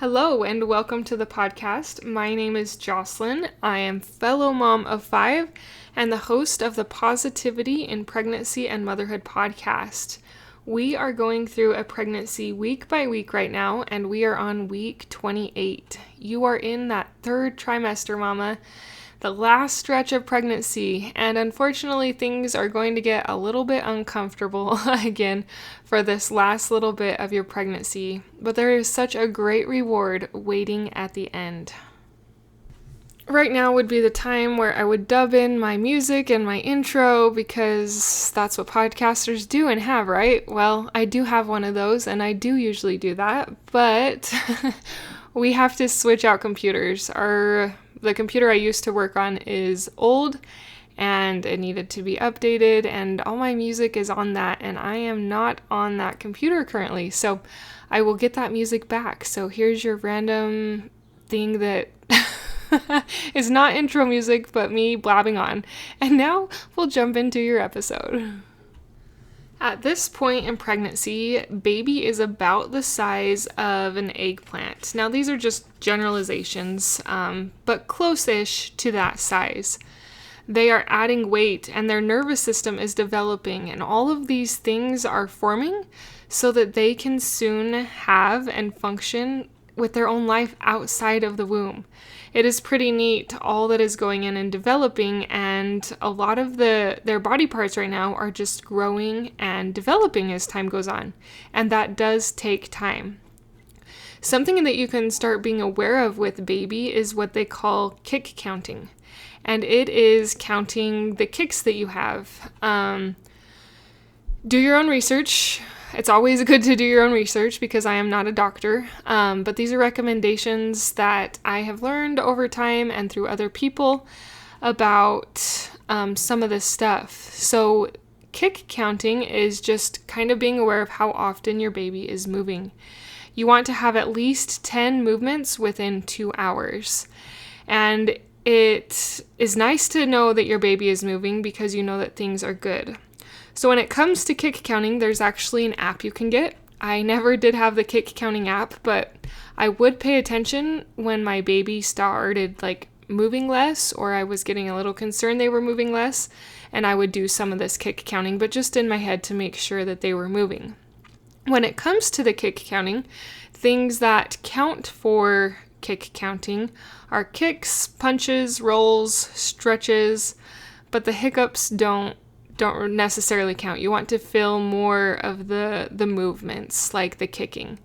Hello and welcome to the podcast. My name is Jocelyn. I am fellow mom of 5 and the host of the Positivity in Pregnancy and Motherhood podcast. We are going through a pregnancy week by week right now, and we are on week 28. You are in that third trimester, mama, the last stretch of pregnancy, and unfortunately things are going to get a little bit uncomfortable again for this last little bit of your pregnancy, but there is such a great reward waiting at the end. Right now would be the time where I would dub in my music and my intro because that's what podcasters do and have, right? Well, I do have one of those and I do usually do that, but we have to switch out computers. The computer I used to work on is old and it needed to be updated, and all my music is on that, and I am not on that computer currently, so I will get that music back. So here's your random thing that is not intro music, but me blabbing on. And now we'll jump into your episode. At this point in pregnancy, baby is about the size of an eggplant. Now, these are just generalizations, but close-ish to that size. They are adding weight and their nervous system is developing, and all of these things are forming so that they can soon have and function with their own life outside of the womb. It is pretty neat, all that is going in and developing, and a lot of their body parts right now are just growing and developing as time goes on, and that does take time. Something that you can start being aware of with baby is what they call kick counting, and it is counting the kicks that you have. Do your own research. It's always good to do your own research because I am not a doctor, but these are recommendations that I have learned over time and through other people about some of this stuff. So kick counting is just kind of being aware of how often your baby is moving. You want to have at least 10 movements within 2 hours. And it is nice to know that your baby is moving because you know that things are good. So when it comes to kick counting, there's actually an app you can get. I never did have the kick counting app, but I would pay attention when my baby started moving less, or I was getting a little concerned they were moving less, and I would do some of this kick counting, but just in my head to make sure that they were moving. When it comes to the kick counting, things that count for kick counting are kicks, punches, rolls, stretches, but the hiccups don't necessarily count. You want to feel more of the movements, like the kicking.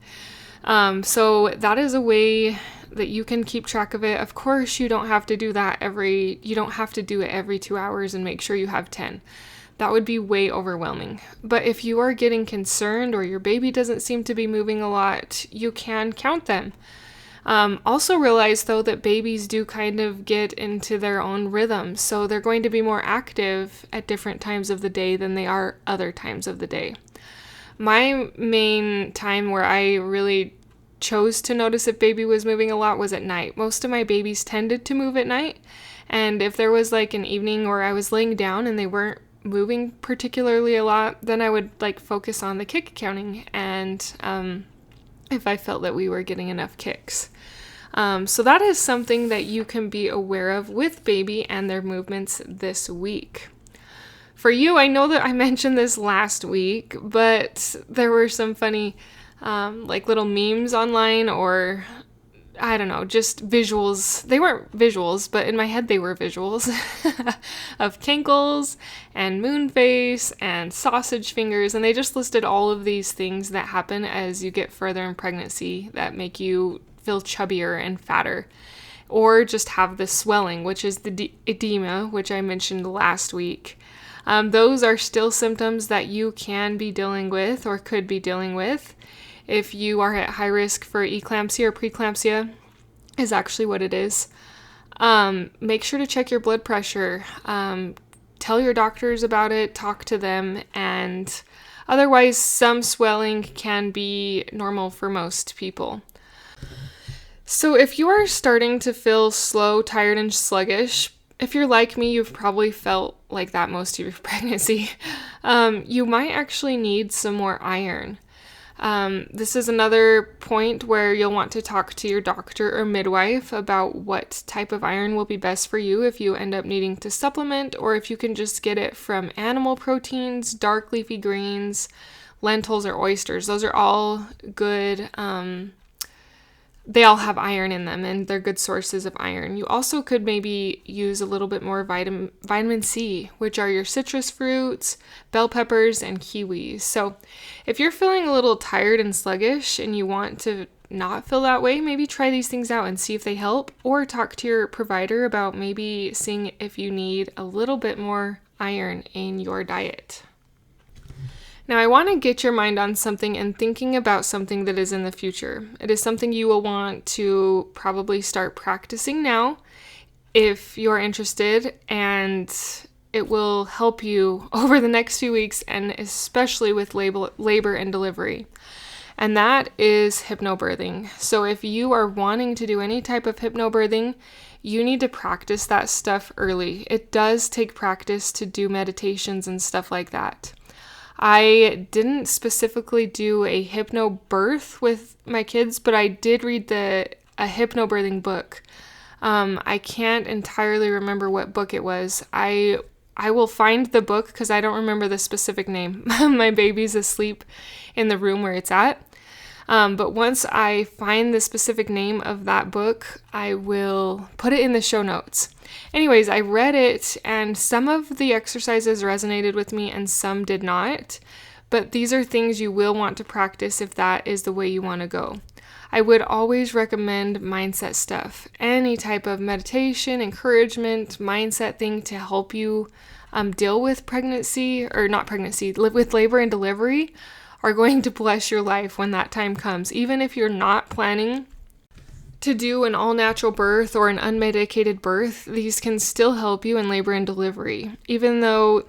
So that is a way that you can keep track of it. Of course, you don't have to do that you don't have to do it every 2 hours and make sure you have 10. That would be way overwhelming. But if you are getting concerned or your baby doesn't seem to be moving a lot, you can count them. Also realize, though, that babies do kind of get into their own rhythm, so they're going to be more active at different times of the day than they are other times of the day. My main time where I really chose to notice if baby was moving a lot was at night. Most of my babies tended to move at night, and if there was an evening where I was laying down and they weren't moving particularly a lot, then I would focus on the kick counting and if I felt that we were getting enough kicks. So that is something that you can be aware of with baby and their movements this week. For you, I know that I mentioned this last week, but there were some funny little memes online, or I don't know, just visuals. They weren't visuals, but in my head they were visuals of kinkles and moon face and sausage fingers, and they just listed all of these things that happen as you get further in pregnancy that make you feel chubbier and fatter, or just have the swelling, which is the edema, which I mentioned last week. Those are still symptoms that you can be dealing with or could be dealing with. If you are at high risk for eclampsia or preeclampsia, is actually what it is. Make sure to check your blood pressure. Tell your doctors about it, talk to them, and otherwise some swelling can be normal for most people. So if you are starting to feel slow, tired, and sluggish, if you're like me, you've probably felt like that most of your pregnancy, you might actually need some more iron. This is another point where you'll want to talk to your doctor or midwife about what type of iron will be best for you if you end up needing to supplement, or if you can just get it from animal proteins, dark leafy greens, lentils, or oysters. Those are all good. They all have iron in them, and they're good sources of iron. You also could maybe use a little bit more vitamin C, which are your citrus fruits, bell peppers, and kiwis. So if you're feeling a little tired and sluggish and you want to not feel that way, maybe try these things out and see if they help, or talk to your provider about maybe seeing if you need a little bit more iron in your diet. Now, I want to get your mind on something and thinking about something that is in the future. It is something you will want to probably start practicing now if you're interested, and it will help you over the next few weeks, and especially with labor and delivery. And that is hypnobirthing. So if you are wanting to do any type of hypnobirthing, you need to practice that stuff early. It does take practice to do meditations and stuff like that. I didn't specifically do a hypnobirth with my kids, but I did read a hypnobirthing book. I can't entirely remember what book it was. I will find the book because I don't remember the specific name. My baby's asleep in the room where it's at. But once I find the specific name of that book, I will put it in the show notes. Anyways, I read it, and some of the exercises resonated with me and some did not. But these are things you will want to practice if that is the way you want to go. I would always recommend mindset stuff. Any type of meditation, encouragement, mindset thing to help you deal with with labor and delivery are going to bless your life when that time comes. Even if you're not planning to do an all-natural birth or an unmedicated birth, these can still help you in labor and delivery. Even though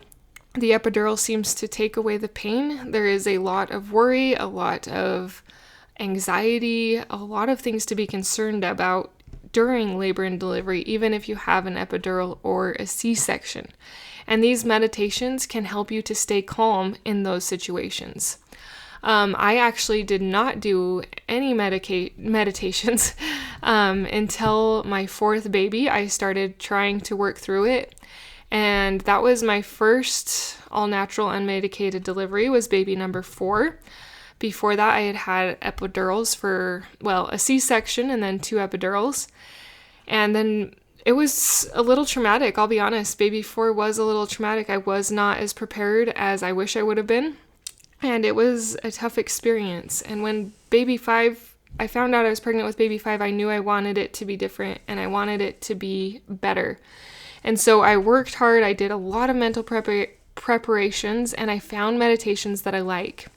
the epidural seems to take away the pain, there is a lot of worry, a lot of anxiety, a lot of things to be concerned about during labor and delivery, even if you have an epidural or a C-section. And these meditations can help you to stay calm in those situations. I actually did not do any meditations until my fourth baby. I started trying to work through it, and that was my first all-natural unmedicated delivery, was baby number 4. Before that, I had epidurals for, a C-section and then 2 epidurals. And then it was a little traumatic, I'll be honest. Baby 4 was a little traumatic. I was not as prepared as I wish I would have been. And it was a tough experience. And when baby 5, I found out I was pregnant with baby 5, I knew I wanted it to be different and I wanted it to be better. And so I worked hard. I did a lot of mental preparations, and I found meditations that I like.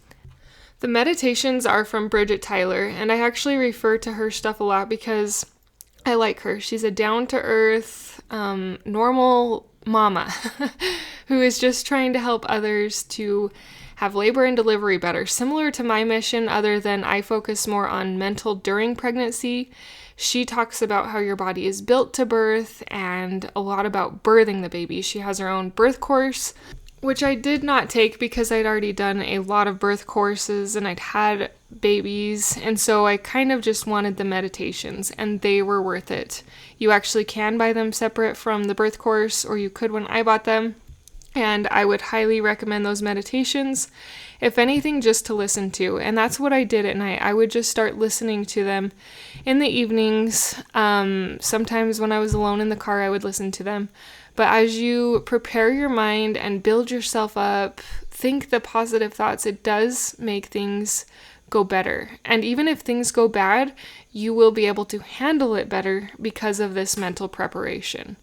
The meditations are from Bridget Tyler, and I actually refer to her stuff a lot because I like her. She's a down-to-earth, normal mama who is just trying to help others to have labor and delivery better. Similar to my mission, other than I focus more on mental during pregnancy. She talks about how your body is built to birth and a lot about birthing the baby. She has her own birth course, which I did not take because I'd already done a lot of birth courses and I'd had babies. And so I kind of just wanted the meditations, and they were worth it. You actually can buy them separate from the birth course, or you could when I bought them. And I would highly recommend those meditations, if anything, just to listen to. And that's what I did at night. I would just start listening to them in the evenings. Sometimes when I was alone in the car, I would listen to them. But as you prepare your mind and build yourself up, think the positive thoughts, it does make things go better. And even if things go bad, you will be able to handle it better because of this mental preparation.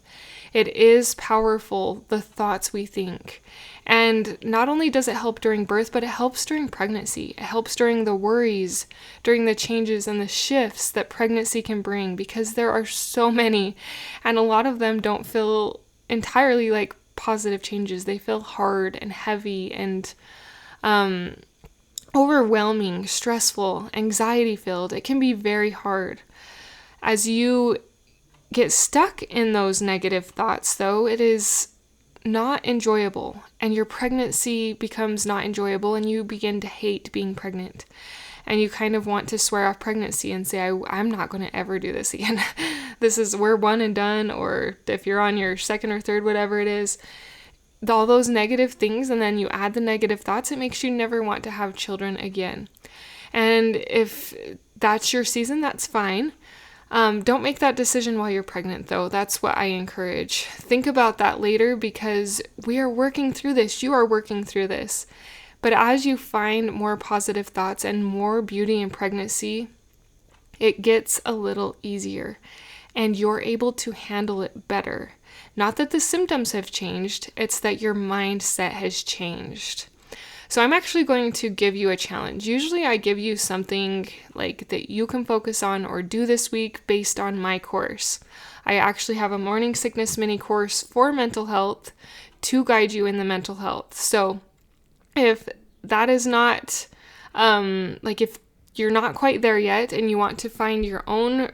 It is powerful, the thoughts we think. And not only does it help during birth, but it helps during pregnancy. It helps during the worries, during the changes and the shifts that pregnancy can bring, because there are so many, and a lot of them don't feel entirely like positive changes. They feel hard and heavy and overwhelming, stressful, anxiety-filled. It can be very hard. As you get stuck in those negative thoughts, though, it is not enjoyable, and your pregnancy becomes not enjoyable, and you begin to hate being pregnant. and you kind of want to swear off pregnancy and say, I'm not going to ever do this again. We're one and done, or if you're on your second or third, whatever it is, all those negative things, and then you add the negative thoughts, it makes you never want to have children again. And if that's your season, that's fine. Don't make that decision while you're pregnant, though. That's what I encourage. Think about that later, because we are working through this. You are working through this. But as you find more positive thoughts and more beauty in pregnancy, it gets a little easier and you're able to handle it better. Not that the symptoms have changed, it's that your mindset has changed. So I'm actually going to give you a challenge. Usually I give you something like that you can focus on or do this week based on my course. I actually have a morning sickness mini course for mental health to guide you in the mental health. So if that is not, if you're not quite there yet and you want to find your own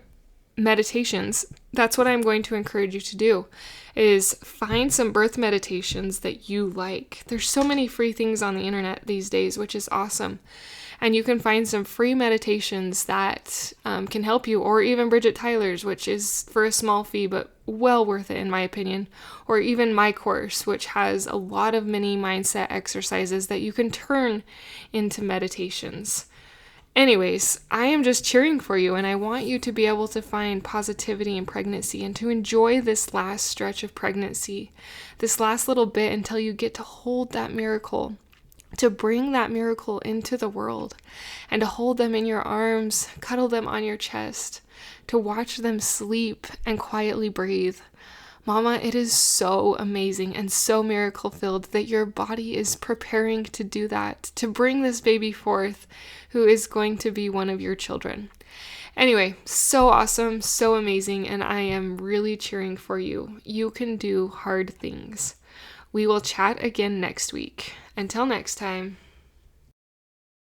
meditations, that's what I'm going to encourage you to do, is find some birth meditations that you like. There's so many free things on the internet these days, which is awesome. And you can find some free meditations that can help you, or even Bridget Tyler's, which is for a small fee, but well worth it in my opinion. Or even my course, which has a lot of mini mindset exercises that you can turn into meditations. Anyways, I am just cheering for you, and I want you to be able to find positivity in pregnancy and to enjoy this last stretch of pregnancy, this last little bit until you get to hold that miracle, to bring that miracle into the world, and to hold them in your arms, cuddle them on your chest, to watch them sleep and quietly breathe. Mama, it is so amazing and so miracle-filled that your body is preparing to do that, to bring this baby forth who is going to be one of your children. Anyway, so awesome, so amazing, and I am really cheering for you. You can do hard things. We will chat again next week. Until next time.